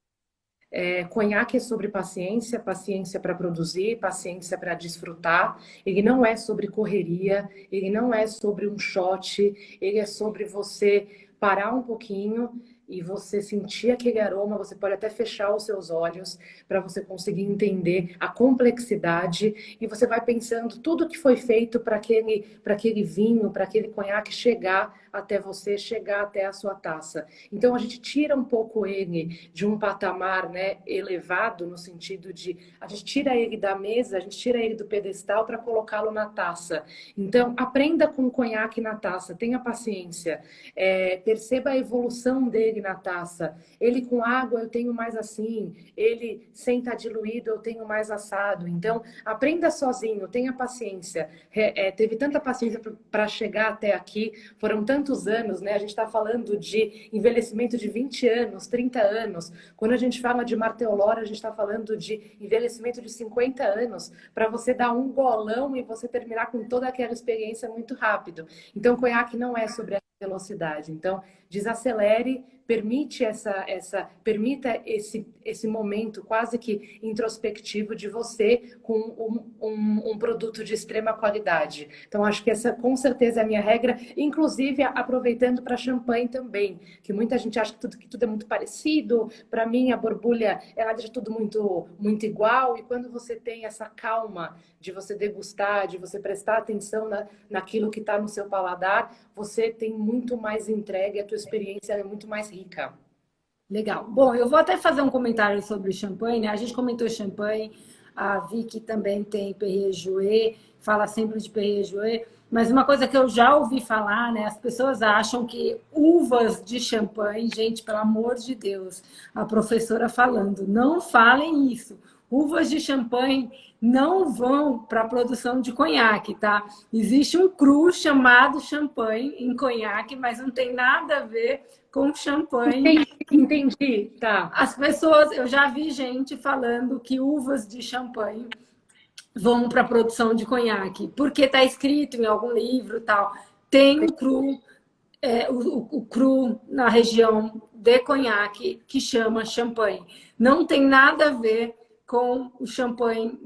Conhaque é sobre paciência, paciência para produzir, paciência para desfrutar. Ele não é sobre correria, ele não é sobre um shot, ele é sobre você parar um pouquinho e você sentir aquele aroma. Você pode até fechar os seus olhos para você conseguir entender a complexidade e você vai pensando tudo que foi feito para aquele vinho, para aquele conhaque chegar até você, chegar até a sua taça. Então a gente tira um pouco ele de um patamar, né, elevado no sentido de a gente tira ele da mesa, a gente tira ele do pedestal para colocá-lo na taça. Então aprenda com o conhaque na taça, tenha paciência, perceba a evolução dele na taça. Ele com água eu tenho mais assim, ele sem estar diluído eu tenho mais assado. Então aprenda sozinho, tenha paciência. Teve tanta paciência para chegar até aqui, foram tantos quantos anos, né? A gente está falando de envelhecimento de 20 anos, 30 anos. Quando a gente fala de Martelor, a gente está falando de envelhecimento de 50 anos, para você dar um golão e você terminar com toda aquela experiência muito rápido. Então, o conhaque não é sobre a velocidade. Então, desacelere, permita esse momento quase que introspectivo de você com um produto de extrema qualidade. Então, acho que essa com certeza é a minha regra, inclusive aproveitando para champanhe também, que muita gente acha que tudo é muito parecido. Para mim, a borbulha, ela deixa tudo muito igual, e quando você tem essa calma de você degustar, de você prestar atenção naquilo que está no seu paladar, você tem muito mais entrega e a tua experiência é muito mais rica. Legal. Bom, eu vou até fazer um comentário sobre champanhe, né? A gente comentou champanhe, a Vicky também tem Perrier Jouet, fala sempre de Perrier Jouet, mas uma coisa que eu já ouvi falar, né? As pessoas acham que uvas de champanhe, gente, pelo amor de Deus, a professora falando, não falem isso. Uvas de champanhe não vão para a produção de conhaque, tá? Existe um cru chamado champanhe em conhaque, mas não tem nada a ver com champanhe. Entendi, tá. As pessoas, eu já vi gente falando que uvas de champanhe vão para a produção de conhaque, porque está escrito em algum livro tal. Tem um cru, o cru na região de conhaque que chama champanhe. Não tem nada a ver com o champanhe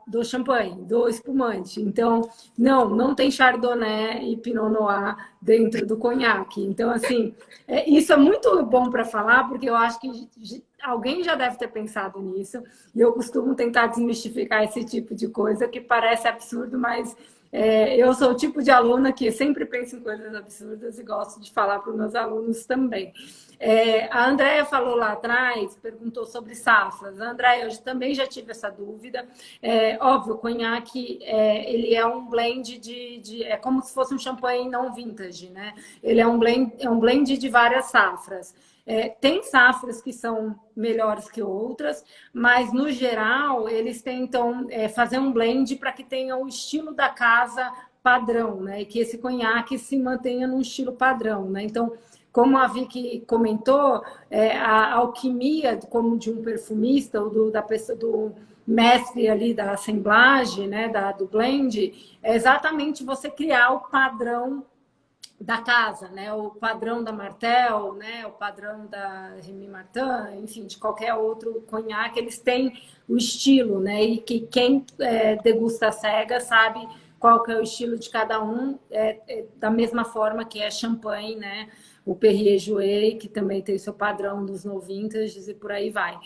do champanhe, do espumante. Então, não tem chardonnay e pinot noir dentro do conhaque. Então, assim, isso é muito bom para falar, porque eu acho que alguém já deve ter pensado nisso, e eu costumo tentar desmistificar esse tipo de coisa que parece absurdo, mas eu sou o tipo de aluna que sempre pensa em coisas absurdas e gosto de falar para os meus alunos também. A Andréia falou lá atrás, perguntou sobre safras. A Andréia, eu também já tive essa dúvida. Óbvio, o conhaque, ele é um blend é como se fosse um champanhe não vintage, né? Ele é um blend de várias safras. Tem safras que são melhores que outras, mas, no geral, eles tentam fazer um blend para que tenha o estilo da casa padrão, né? E que esse conhaque se mantenha num estilo padrão, né? Então, como a Vicky comentou, a alquimia como de um perfumista ou do mestre ali da assemblagem, né, do blend, é exatamente você criar o padrão da casa, né? O padrão da Martell, né? O padrão da Rémy Martin, enfim, de qualquer outro conhaque, eles têm o estilo, né? E que quem degusta cega sabe qual que é o estilo de cada um, da mesma forma que é champanhe, né? O Perrier Jouet, que também tem o seu padrão dos no vintages e por aí vai.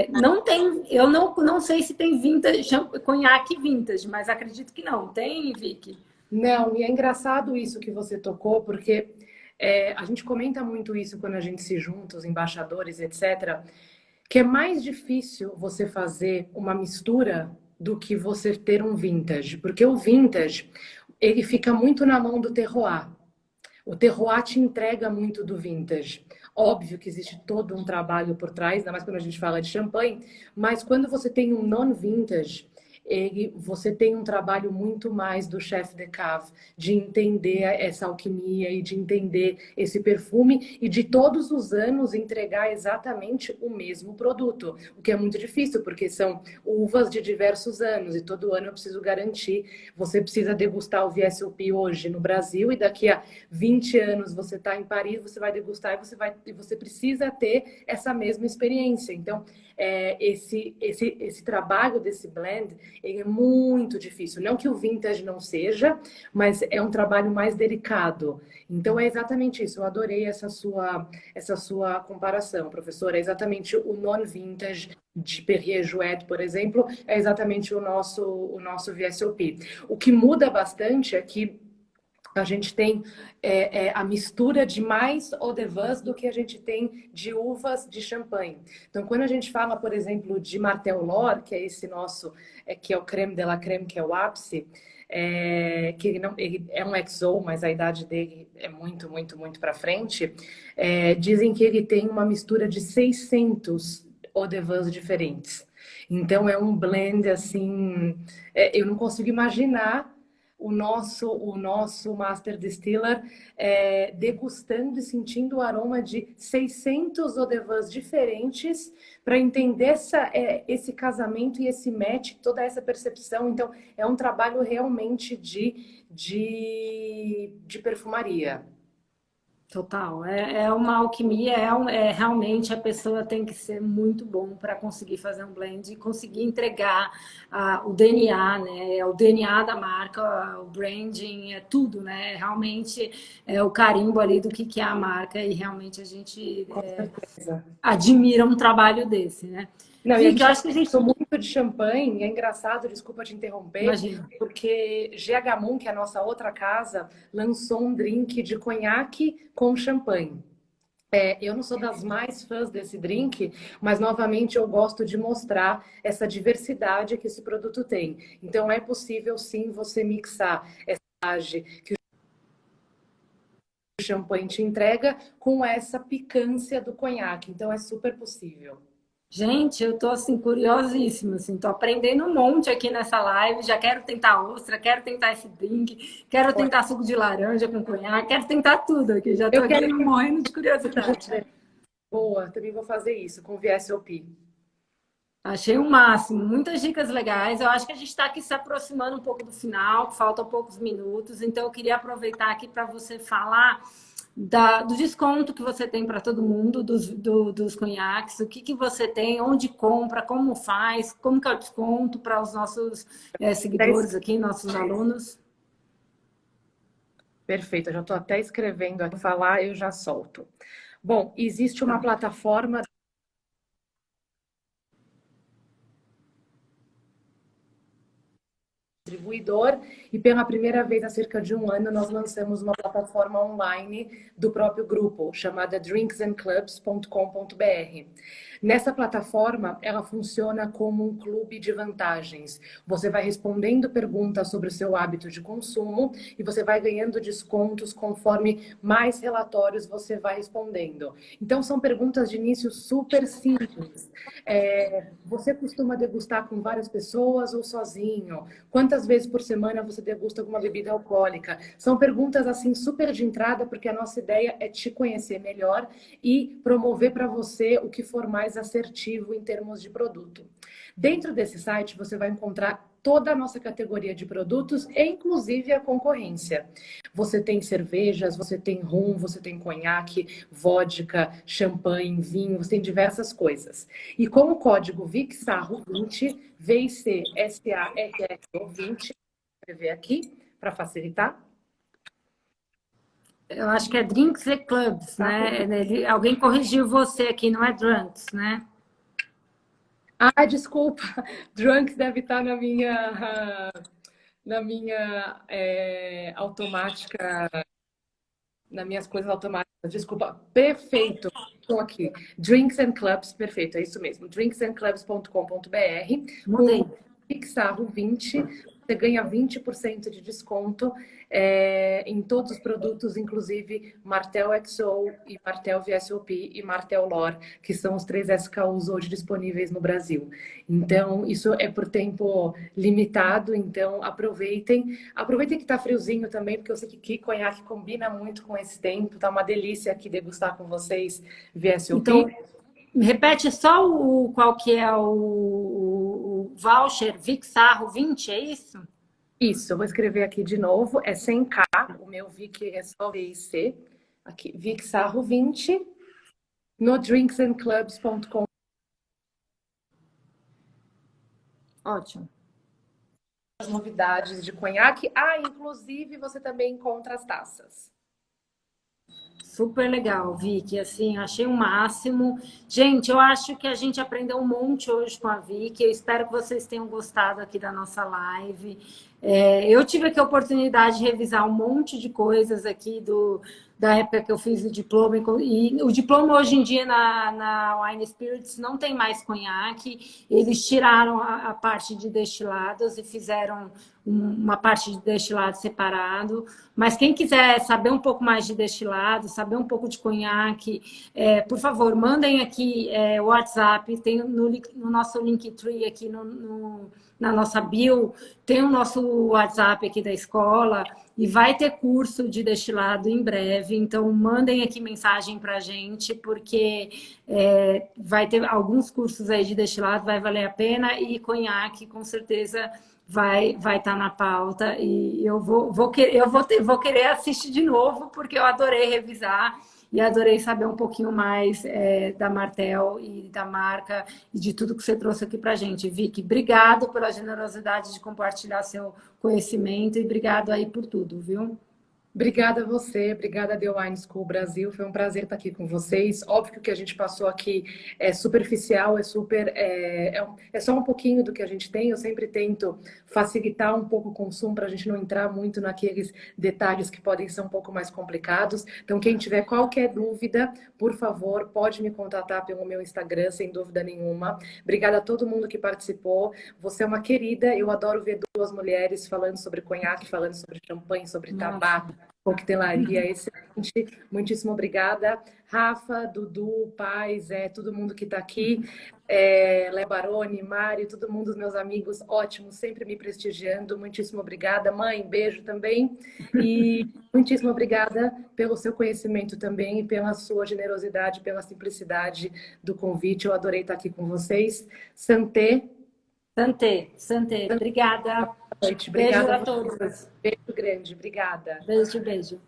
Não tem, eu não sei se tem vintage, conhaque vintage, mas acredito que não. Tem, Vicky? Não, e é engraçado isso que você tocou, porque a gente comenta muito isso quando a gente se junta, os embaixadores, etc., que é mais difícil você fazer uma mistura do que você ter um vintage, porque o vintage, ele fica muito na mão do terroir. O terroir te entrega muito do vintage. Óbvio que existe todo um trabalho por trás, ainda mais quando a gente fala de champanhe, mas quando você tem um non-vintage, você tem um trabalho muito mais do chef de cave, de entender essa alquimia e de entender esse perfume e de todos os anos entregar exatamente o mesmo produto, o que é muito difícil, porque são uvas de diversos anos e todo ano eu preciso garantir, você precisa degustar o VSOP hoje no Brasil e daqui a 20 anos você está em Paris, você vai degustar e você precisa ter essa mesma experiência. Então, esse trabalho desse blend, ele é muito difícil. Não que o vintage não seja, mas é um trabalho mais delicado. Então, é exatamente isso. Eu adorei essa sua comparação, professora. É exatamente o non-vintage de Perrier Jouet, por exemplo, é exatamente o nosso VSOP. O que muda bastante é que a gente tem a mistura de mais eau de vin do que a gente tem de uvas de champanhe. Então, quando a gente fala, por exemplo, de Martell L'Or, que é esse nosso, que é o creme de la creme, que é o ápice, que ele é um XO, mas a idade dele é muito, muito, muito para frente, dizem que ele tem uma mistura de 600 eau de vins diferentes. Então, é um blend, assim, eu não consigo imaginar o nosso Master Distiller degustando e sentindo o aroma de 600 eau-de-vins diferentes para entender esse casamento e esse match, toda essa percepção. Então, é um trabalho realmente de perfumaria. Total, é uma alquimia, realmente a pessoa tem que ser muito bom para conseguir fazer um blend e conseguir entregar o DNA, né? É o DNA da marca, o branding, é tudo, né? Realmente é o carimbo ali do que é a marca e realmente a gente Com certeza. admira um trabalho desse, né? Não, e a Vicky, gente eu está acho que a gente. falando muito de champanhe, é engraçado, desculpa te interromper, Imagina. porque GH Moon, que é a nossa outra casa, lançou um drink de conhaque com champanhe. Eu não sou das mais fãs desse drink, mas novamente eu gosto de mostrar essa diversidade que esse produto tem. Então é possível sim você mixar essa que o champanhe te entrega com essa picância do conhaque. Então é super possível. Gente, eu tô assim curiosíssima, assim, tô aprendendo um monte aqui nessa live. Já quero tentar ostra, quero tentar esse drink, quero Olha, tentar suco de laranja com conhaque, quero tentar tudo aqui. Já tô eu aqui quero morrendo de curiosidade. boa, também vou fazer isso com VSOP. Achei o máximo, muitas dicas legais. Eu acho que a gente está aqui se aproximando um pouco do final, faltam poucos minutos, então eu queria aproveitar aqui para você falar do desconto que você tem para todo mundo, dos conhaques, o que você tem, onde compra, como faz, como que é o desconto para os nossos seguidores aqui, nossos alunos. Perfeito, eu já estou até escrevendo aqui, falar, eu já solto. Bom, existe uma plataforma distribuidor e pela primeira vez há cerca de um ano nós lançamos uma plataforma online do próprio grupo chamada drinksandclubs.com.br. Nessa plataforma, ela funciona como um clube de vantagens. Você vai respondendo perguntas sobre o seu hábito de consumo e você vai ganhando descontos conforme mais relatórios você vai respondendo. Então, são perguntas de início super simples. Você costuma degustar com várias pessoas ou sozinho? Quantas vezes por semana você degusta alguma bebida alcoólica? São perguntas assim super de entrada, porque a nossa ideia é te conhecer melhor e promover para você o que for mais assertivo em termos de produto. Dentro desse site você vai encontrar toda a nossa categoria de produtos, inclusive a concorrência. Você tem cervejas, você tem rum, você tem conhaque, vodka, champanhe, vinho, você tem diversas coisas. E com o código VICSARRO20, VICSARRO20, vou escrever aqui para facilitar. Eu acho que é Drinks e Clubs, né? Alguém corrigiu você aqui, não é Drunks, né? Ah, desculpa, Drunks deve estar na minha automática, nas minhas coisas automáticas. Desculpa, perfeito. Estou aqui. Drinks and Clubs, perfeito, é isso mesmo. drinksandclubs.com.br com Mudei. o Pixarro 20, você ganha 20% de desconto em todos os produtos, inclusive Martel XO e Martel VSOP e Martel L'Or, que são os 3 SKUs hoje disponíveis no Brasil. Então, isso é por tempo limitado, então aproveitem. Aproveitem que está friozinho também, porque eu sei que conhaque combina muito com esse tempo. Tá uma delícia aqui degustar com vocês VSOP. Então, repete só qual que é o voucher Vixarro 20, é isso? Isso, eu vou escrever aqui de novo. É sem K, o meu Vic é só VIC. Aqui, Vixarro 20 no drinksandclubs.com. Ótimo. As novidades de conhaque. Ah, inclusive você também encontra as taças. Super legal, Vicky. Assim, achei o máximo. Gente, eu acho que a gente aprendeu um monte hoje com a Vicky. Eu espero que vocês tenham gostado aqui da nossa live. Eu tive aqui a oportunidade de revisar um monte de coisas aqui da época que eu fiz o diploma. E o diploma hoje em dia na Wine Spirits não tem mais conhaque. Eles tiraram a parte de destilados e fizeram uma parte de destilado separado. Mas quem quiser saber um pouco mais de destilado, saber um pouco de conhaque, por favor, mandem aqui o WhatsApp, tem no nosso Linktree aqui no na nossa bio, tem o nosso WhatsApp aqui da escola e vai ter curso de destilado em breve. Então, mandem aqui mensagem para a gente, porque vai ter alguns cursos aí de destilado, vai valer a pena. E conhaque, com certeza, vai estar na pauta. E eu vou querer assistir de novo, porque eu adorei revisar. E adorei saber um pouquinho mais da Martell e da marca e de tudo que você trouxe aqui para a gente. Vicky, obrigado pela generosidade de compartilhar seu conhecimento e obrigado aí por tudo, viu? Obrigada a você, obrigada a The Wine School Brasil, foi um prazer estar aqui com vocês. Óbvio que o que a gente passou aqui é superficial, é só um pouquinho do que a gente tem. Eu sempre tento facilitar um pouco o consumo para a gente não entrar muito naqueles detalhes que podem ser um pouco mais complicados. Então, quem tiver qualquer dúvida, por favor, pode me contatar pelo meu Instagram, sem dúvida nenhuma. Obrigada a todo mundo que participou. Você é uma querida, eu adoro ver duas mulheres falando sobre conhaque, falando sobre champanhe, sobre tabaco, coquetelaria, excelente. Muitíssimo obrigada. Rafa, Dudu, Paz, todo mundo que está aqui, Lé Baroni, Mário, todo mundo, os meus amigos, ótimo, sempre me prestigiando. Muitíssimo obrigada. Mãe, beijo também. E muitíssimo obrigada pelo seu conhecimento também e pela sua generosidade, pela simplicidade do convite. Eu adorei estar aqui com vocês. Santé. Santé, obrigada. Boa noite. Beijo Obrigada a todos. Beijo grande. Obrigada. Beijo.